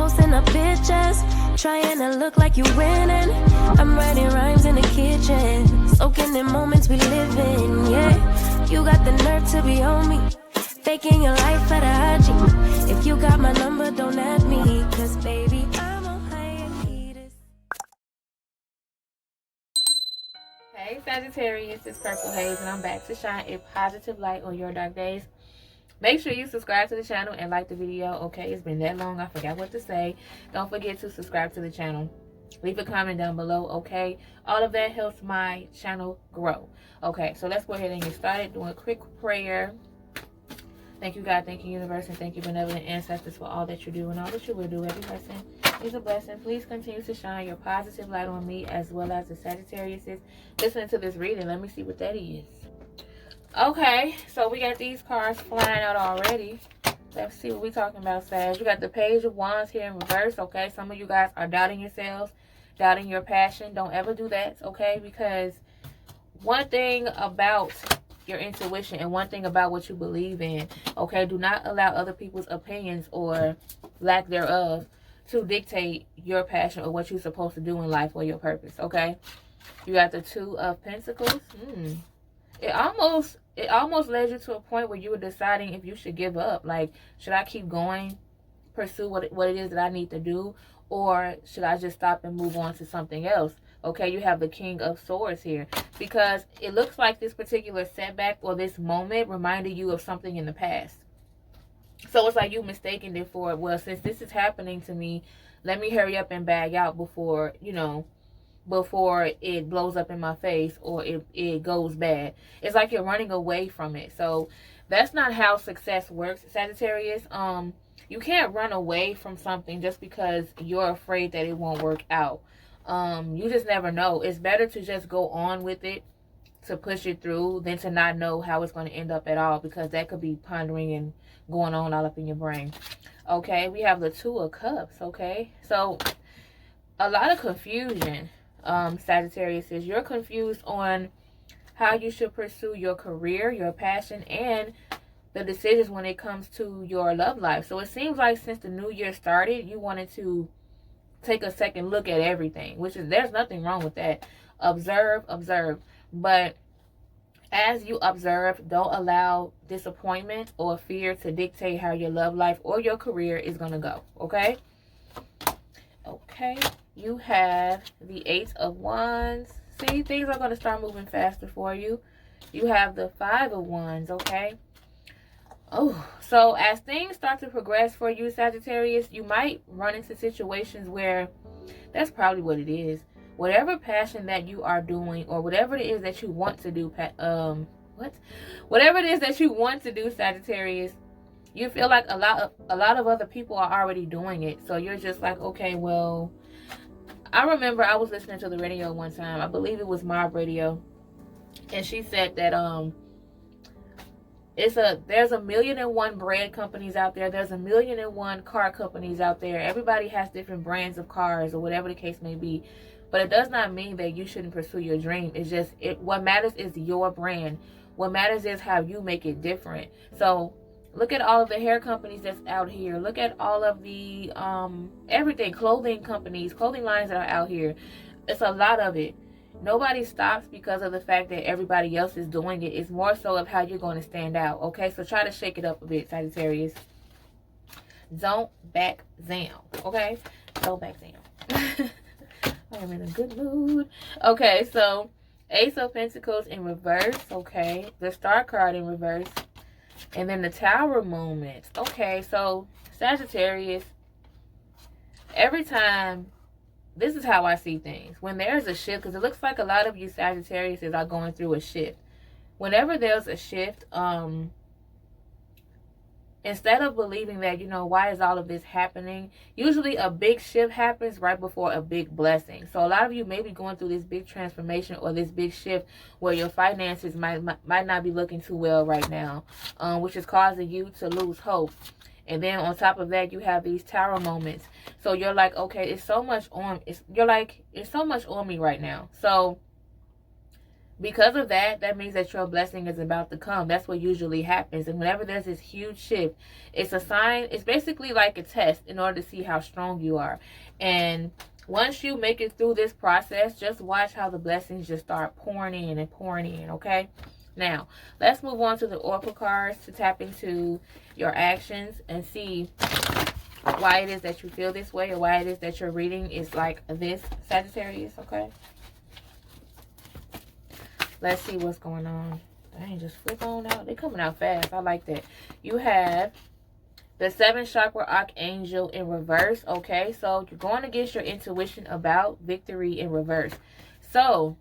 posting up pictures, trying to look like you winning. I'm writing rhymes in the kitchen, soaking in moments we live in, yeah. You got the nerve to be on me, faking your life for the IG. If you got my number, don't add me, cause baby, I'm on hiatus. Hey Sagittarius, it's Purple Haze, and I'm back to shine a positive light on your dark days. Make sure you subscribe to the channel and like the video, okay? It's been that long, I forgot what to say. Don't forget to subscribe to the channel. Leave a comment down below, okay? All of that helps my channel grow. Okay, so let's go ahead and get started doing a quick prayer. Thank you, God. Thank you, universe. And thank you, benevolent ancestors, for all that you do and all that you will do. Every blessing is a blessing. Please continue to shine your positive light on me as well as the Sagittariuses. Listening to this reading, let me see what that is. Okay, so we got these cards flying out already. Let's see what we're talking about, Sag. You got the Page of Wands here in reverse, okay? Some of you guys are doubting yourselves, doubting your passion. Don't ever do that, okay? Because one thing about your intuition and one thing about what you believe in, okay? Do not allow other people's opinions or lack thereof to dictate your passion or what you're supposed to do in life or your purpose, okay? You got the Two of Pentacles. It almost led you to a point where you were deciding if you should give up. Like, should I keep going, pursue what it is that I need to do, or should I just stop and move on to something else? Okay, you have the King of Swords here, because it looks like this particular setback or this moment reminded you of something in the past. So it's like you mistaken it for, well, since this is happening to me, let me hurry up and bag out before, you know, before it blows up in my face or it goes bad. It's like you're running away from it. So that's not how success works, Sagittarius. You can't run away from something just because you're afraid that it won't work out. You just never know. It's better to just go on with it, to push it through, than to not know how it's going to end up at all, because that could be pondering and going on all up in your brain. Okay, we have the Two of Cups. Okay, so a lot of confusion. Sagittarius, is you're confused on how you should pursue your career, your passion, and the decisions when it comes to your love life. So it seems like since the new year started, you wanted to take a second look at everything, which is, there's nothing wrong with that. Observe, but as you observe, don't allow disappointment or fear to dictate how your love life or your career is going to go. Okay, you have the Eight of Wands. See, things are going to start moving faster for you. You have the Five of Wands, okay? Oh, so as things start to progress for you, Sagittarius, you might run into situations where that's probably what it is. Whatever passion that you are doing, or whatever it is that you want to do, whatever it is that you want to do, Sagittarius, you feel like a lot of other people are already doing it. So you're just like, okay, well, I remember I was listening to the radio one time. I believe it was Mob Radio, and she said that there's a 1,000,001 bread companies out there. There's a 1,000,001 car companies out there. Everybody has different brands of cars or whatever the case may be. But it does not mean that you shouldn't pursue your dream. It's just, what matters is your brand. What matters is how you make it different. So look at all of the hair companies that's out here. Look at all of the everything, clothing companies, clothing lines that are out here. It's a lot of it. Nobody stops because of the fact that everybody else is doing it. It's more so of how you're going to stand out. Okay, so try to shake it up a bit, Sagittarius. Don't back down. Okay, don't back down. I'm in a good mood. Okay, so Ace of Pentacles in reverse. Okay, the Star card in reverse. And then the Tower moment. Okay, so Sagittarius, every time, this is how I see things. When there's a shift, because it looks like a lot of you Sagittarius are going through a shift. Whenever there's a shift, instead of believing that, you know, why is all of this happening? Usually a big shift happens right before a big blessing. So a lot of you may be going through this big transformation or this big shift where your finances might not be looking too well right now, which is causing you to lose hope. And then on top of that, you have these Tower moments. So you're like, okay, it's so much on me right now. So because of that, that means that your blessing is about to come. That's what usually happens. And whenever there's this huge shift, it's a sign. It's basically like a test in order to see how strong you are. And once you make it through this process, just watch how the blessings just start pouring in and pouring in, okay? Now, let's move on to the oracle cards to tap into your actions and see why it is that you feel this way, or why it is that your reading is like this, Sagittarius, okay? Let's see what's going on. Dang, just flip on out. They're coming out fast. I like that. You have the 7th chakra archangel in reverse. Okay, so you're going against your intuition about victory in reverse. So,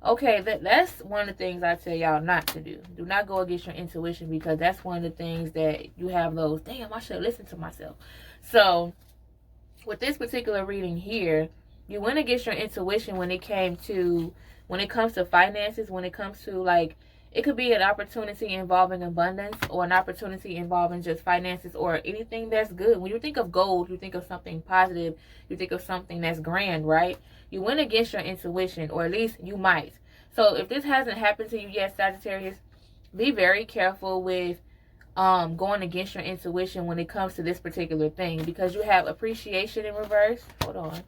okay, that's one of the things I tell y'all not to do. Do not go against your intuition, because that's one of the things that you have those, damn, I should have listened to myself. So, with this particular reading here, you went against your intuition when it comes to finances, when it comes to, like, it could be an opportunity involving abundance, or an opportunity involving just finances, or anything that's good. When you think of gold, you think of something positive. You think of something that's grand, right? You went against your intuition, or at least you might. So if this hasn't happened to you yet, Sagittarius, be very careful with going against your intuition when it comes to this particular thing, because you have appreciation in reverse. Hold on.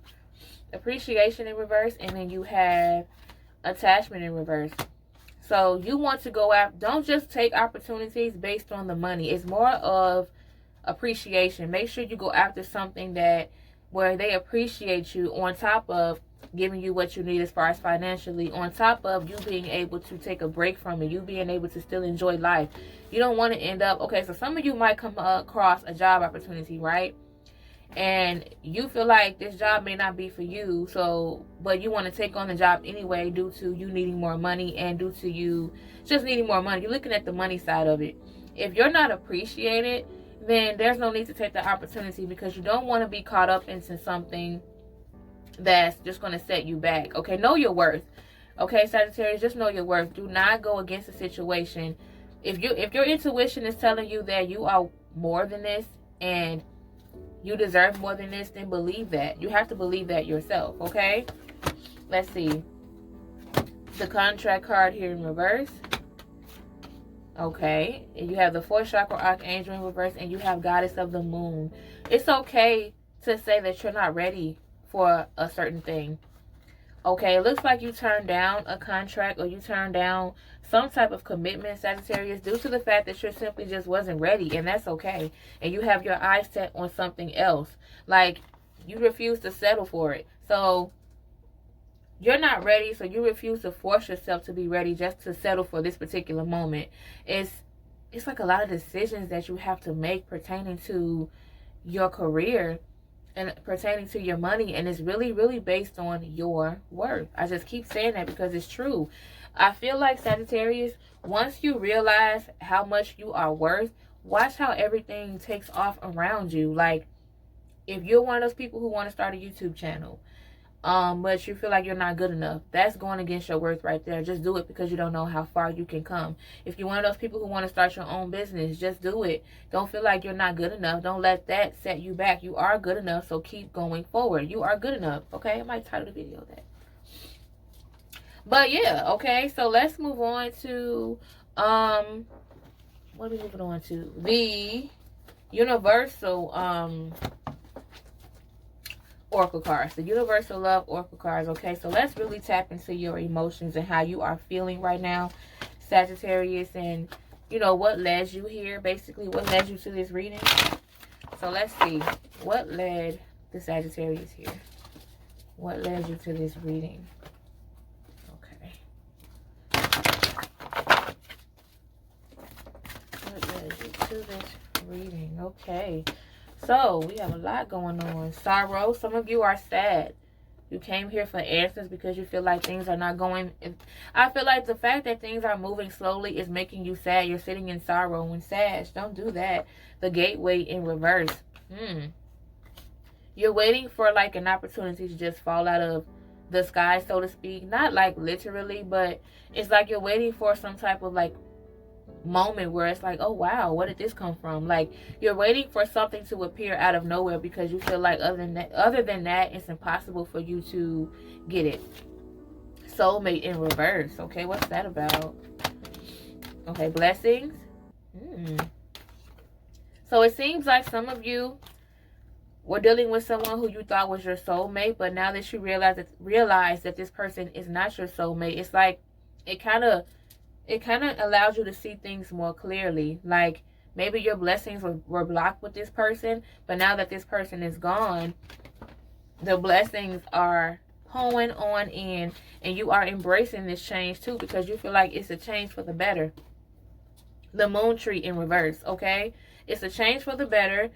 Appreciation in reverse, and then you have attachment in reverse. So you want to go out. Don't just take opportunities based on the money. It's more of appreciation. Make sure you go after something where they appreciate you, on top of giving you what you need as far as financially, on top of you being able to take a break from it, you being able to still enjoy life. You don't want to end up, okay, so some of you might come across a job opportunity, right? And you feel like this job may not be for you, but you want to take on the job anyway due to you needing more money, and due to you just needing more money. You're looking at the money side of it. If you're not appreciated, then there's no need to take the opportunity, because you don't want to be caught up into something that's just going to set you back. Okay, know your worth. Okay, Sagittarius, just know your worth. Do not go against the situation. If your intuition is telling you that you are more than this, and you deserve more than this, then believe that. You have to believe that yourself, okay? Let's see. The contract card here in reverse. Okay. And you have the 4th chakra archangel in reverse, and you have goddess of the moon. It's okay to say that you're not ready for a certain thing. Okay, it looks like you turned down a contract, or you turned down some type of commitment, Sagittarius, due to the fact that you simply just wasn't ready, and that's okay. And you have your eyes set on something else. Like, you refuse to settle for it. So, you're not ready, so you refuse to force yourself to be ready just to settle for this particular moment. It's like a lot of decisions that you have to make pertaining to your career, and pertaining to your money, and it's really, really based on your worth. I just keep saying that because it's true. I feel like, Sagittarius, once you realize how much you are worth, watch how everything takes off around you. Like, if you're one of those people who want to start a YouTube channel, but you feel like you're not good enough, that's going against your worth right there. Just do it, because you don't know how far you can come. If you're one of those people who want to start your own business, just do it. Don't feel like you're not good enough. Don't let that set you back. You are good enough, so keep going forward. You are good enough, okay? I might title the video that. But yeah, okay, so let's move on to what are we moving on to? The universal oracle cards, the universal love oracle cards. Okay, so let's really tap into your emotions and how you are feeling right now, Sagittarius, and you know what led you here, basically what led you to this reading. So let's see what led the Sagittarius here. What led you to this reading? Okay, what led you to this reading? Okay, so we have a lot going on. Sorrow. Some of you are sad. You came here for answers because you feel like things are not going. I feel like the fact that things are moving slowly is making you sad. You're sitting in sorrow and sad. Don't do that. The gateway in reverse. You're waiting for like an opportunity to just fall out of the sky, so to speak. Not like literally, but it's like you're waiting for some type of like moment where it's like, oh wow, where did this come from? Like, you're waiting for something to appear out of nowhere because you feel like other than that it's impossible for you to get it. Soulmate in reverse. Okay, what's that about? Okay, blessings. So it seems like some of you were dealing with someone who you thought was your soulmate, but now that you realize that this person is not your soulmate, it's like it kind of allows you to see things more clearly. Like maybe your blessings were blocked with this person, but now that this person is gone, the blessings are pouring on in, and you are embracing this change too, because you feel like it's a change for the better. The moon tree in reverse. Okay, it's a change for the better.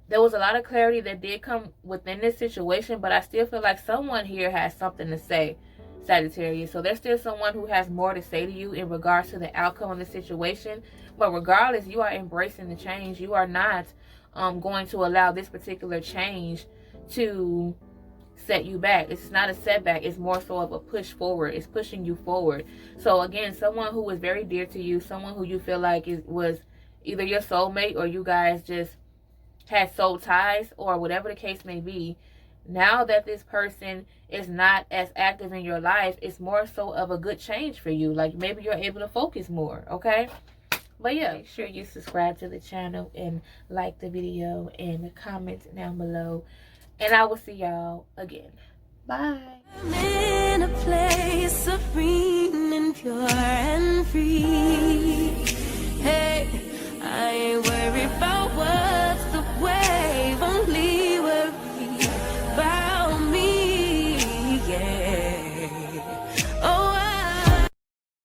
There was a lot of clarity that did come within this situation, but I still feel like someone here has something to say, Sagittarius. So there's still someone who has more to say to you in regards to the outcome of the situation. But regardless, you are embracing the change. You are not going to allow this particular change to set you back. It's not a setback. It's more so of a push forward. It's pushing you forward. So again, someone who is very dear to you, someone who you feel like was either your soulmate or you guys just had soul ties or whatever the case may be. Now that this person is not as active in your life, it's more so of a good change for you. Like maybe you're able to focus more. Okay, but yeah, make sure you subscribe to the channel and like the video and comment down below, and I will see y'all again. Bye. I'm in a place serene and pure and free.